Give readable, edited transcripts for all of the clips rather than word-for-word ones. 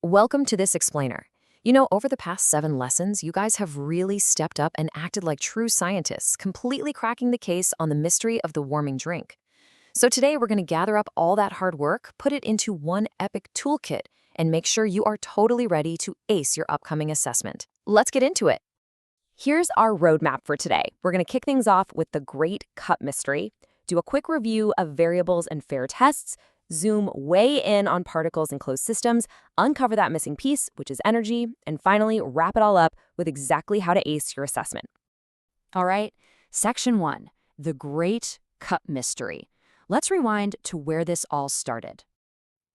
Welcome to this explainer. You know, over the past 7 lessons, you guys have really stepped up and acted like true scientists, completely cracking the case on the mystery of the warming drink. So today we're going to gather up all that hard work, put it into one epic toolkit, and make sure you are totally ready to ace your upcoming assessment. Let's get into it. Here's our roadmap for today. We're going to kick things off with the great cup mystery, do a quick review of variables and fair tests, zoom way in on particles and closed systems, uncover that missing piece, which is energy, and finally wrap it all up with exactly how to ace your assessment. All right, Section 1, the great cup mystery. Let's rewind to where this all started.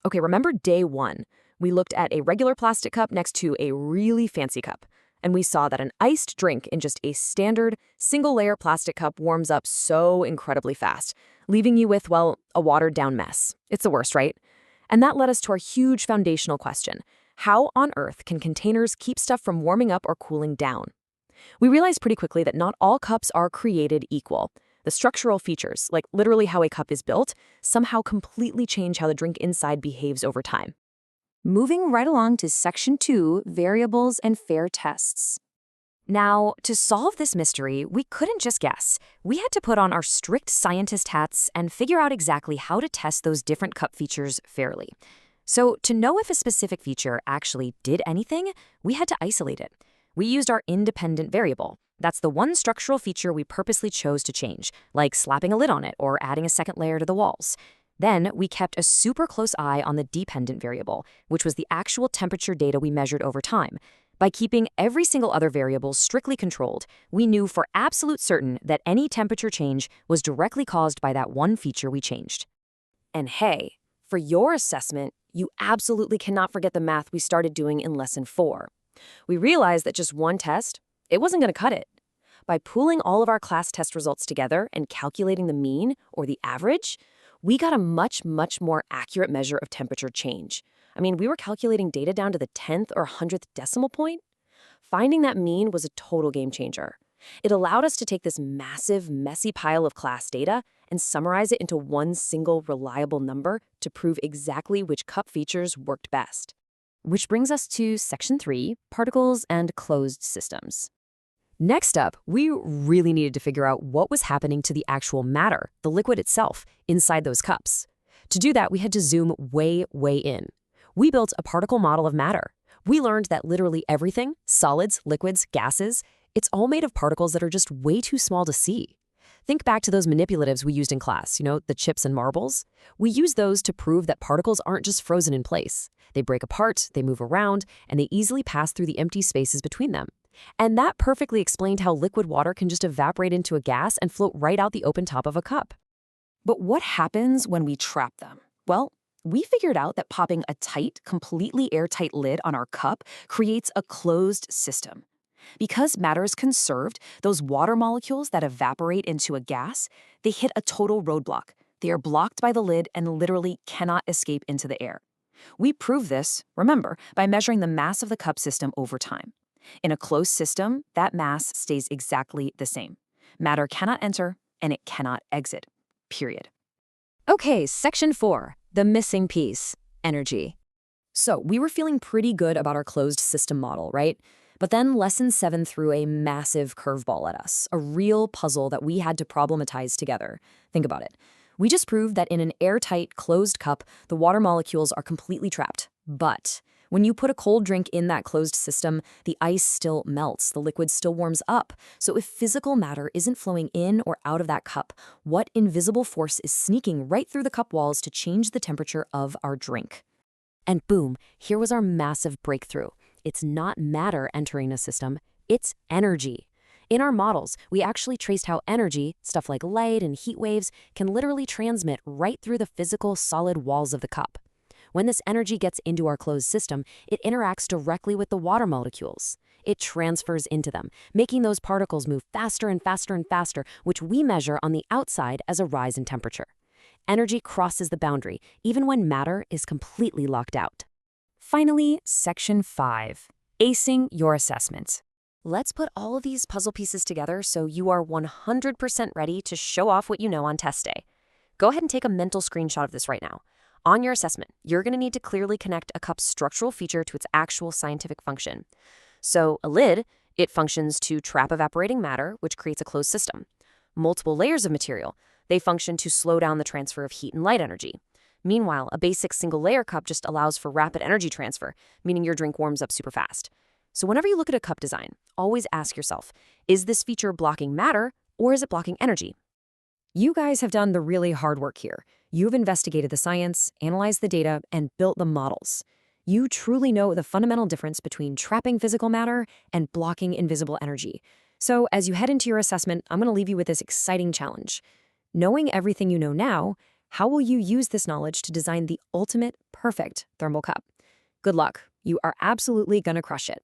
Okay, remember day 1. We looked at a regular plastic cup next to a really fancy cup, and we saw that an iced drink in just a standard single-layer plastic cup warms up so incredibly fast, leaving you with, well, a watered-down mess. It's the worst, right? And that led us to our huge foundational question. How on earth can containers keep stuff from warming up or cooling down? We realized pretty quickly that not all cups are created equal. The structural features, like literally how a cup is built, somehow completely change how the drink inside behaves over time. Moving right along to Section 2, variables and fair tests. Now, to solve this mystery, we couldn't just guess. We had to put on our strict scientist hats and figure out exactly how to test those different cup features fairly. So, to know if a specific feature actually did anything, we had to isolate it. We used our independent variable. That's the one structural feature we purposely chose to change, like slapping a lid on it or adding a second layer to the walls. Then, we kept a super close eye on the dependent variable, which was the actual temperature data we measured over time. By keeping every single other variable strictly controlled, we knew for absolute certain that any temperature change was directly caused by that one feature we changed. And hey, for your assessment, you absolutely cannot forget the math we started doing in Lesson 4. We realized that just one test, it wasn't going to cut it. By pooling all of our class test results together and calculating the mean, or the average, we got a much more accurate measure of temperature change. I mean, we were calculating data down to the 10th or 100th decimal point. Finding that mean was a total game changer. It allowed us to take this massive, messy pile of class data and summarize it into one single reliable number to prove exactly which cup features worked best. Which brings us to Section 3, particles and closed systems. Next up, we really needed to figure out what was happening to the actual matter, the liquid itself, inside those cups. To do that, we had to zoom way in. We built a particle model of matter. We learned that literally everything, solids, liquids, gases, it's all made of particles that are just way too small to see. Think back to those manipulatives we used in class, the chips and marbles. We use those to prove that particles aren't just frozen in place. They break apart, they move around, and they easily pass through the empty spaces between them. And that perfectly explained how liquid water can just evaporate into a gas and float right out the open top of a cup. But what happens when we trap them? Well, we figured out that popping a tight, completely airtight lid on our cup creates a closed system. Because matter is conserved, those water molecules that evaporate into a gas, they hit a total roadblock. They are blocked by the lid and literally cannot escape into the air. We prove this, remember, by measuring the mass of the cup system over time. In a closed system, that mass stays exactly the same. Matter cannot enter, and it cannot exit, period. Okay, Section 4, the missing piece, energy. So we were feeling pretty good about our closed system model, right? But then Lesson 7 threw a massive curveball at us, a real puzzle that we had to problematize together. Think about it. We just proved that in an airtight, closed cup, the water molecules are completely trapped. But when you put a cold drink in that closed system, the ice still melts, the liquid still warms up. So if physical matter isn't flowing in or out of that cup, what invisible force is sneaking right through the cup walls to change the temperature of our drink? And boom, here was our massive breakthrough. It's not matter entering a system, it's energy. In our models, we actually traced how energy, stuff like light and heat waves, can literally transmit right through the physical solid walls of the cup. When this energy gets into our closed system, it interacts directly with the water molecules. It transfers into them, making those particles move faster and faster, which we measure on the outside as a rise in temperature. Energy crosses the boundary, even when matter is completely locked out. Finally, Section 5, acing your assessment. Let's put all of these puzzle pieces together so you are 100% ready to show off what you know on test day. Go ahead and take a mental screenshot of this right now. On your assessment, you're going to need to clearly connect a cup's structural feature to its actual scientific function. So, a lid, it functions to trap evaporating matter, which creates a closed system. Multiple layers of material, they function to slow down the transfer of heat and light energy. Meanwhile, a basic single-layer cup just allows for rapid energy transfer, meaning your drink warms up super fast. So whenever you look at a cup design, always ask yourself, is this feature blocking matter or is it blocking energy? You guys have done the really hard work here. You've investigated the science, analyzed the data, and built the models. You truly know the fundamental difference between trapping physical matter and blocking invisible energy. So as you head into your assessment, I'm going to leave you with this exciting challenge. Knowing everything you know now, how will you use this knowledge to design the ultimate perfect thermal cup? Good luck. You are absolutely going to crush it.